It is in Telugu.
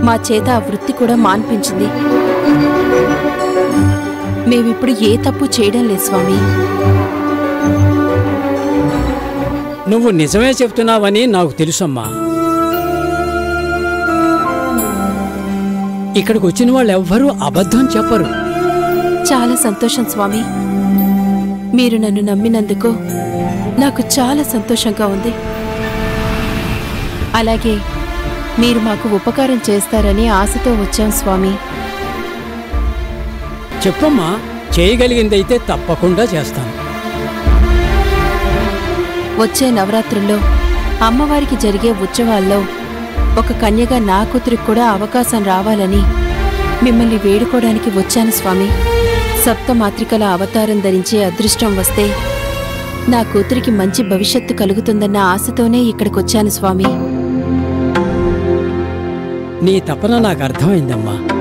మా చేత ఆ వృత్తి కూడా మాన్పించింది. మేమిప్పుడు ఏ తప్పు చేయడం లేదు స్వామి. నువ్వు నిజమే చెప్తున్నావని నాకు తెలుసమ్మా. ఇక్కడికి వచ్చిన వాళ్ళు ఎవ్వరూ అబద్ధం చెప్పరు. చాలా సంతోషం స్వామి. మీరు నన్ను నమ్మినందుకు నాకు చాలా సంతోషంగా ఉంది. అలాగే మీరు మాకు ఉపకారం చేస్తారని ఆశతో వచ్చాం స్వామి. చెప్పమ్మా, చేయగలిగిందైతే తప్పకుండా చేస్తాను. వచ్చే నవరాత్రుల్లో అమ్మవారికి జరిగే ఉత్సవాల్లో ఒక కన్యగా నా కూతురికి కూడా అవకాశం రావాలని మిమ్మల్ని వేడుకోవడానికి వచ్చాను స్వామి. సప్తమాత్రికల అవతారం ధరించే అదృష్టం వస్తే నా కూతురికి మంచి భవిష్యత్తు కలుగుతుందన్న ఆశతోనే ఇక్కడికొచ్చాను స్వామి. నీ తపన నాకు అర్థమైందమ్మా.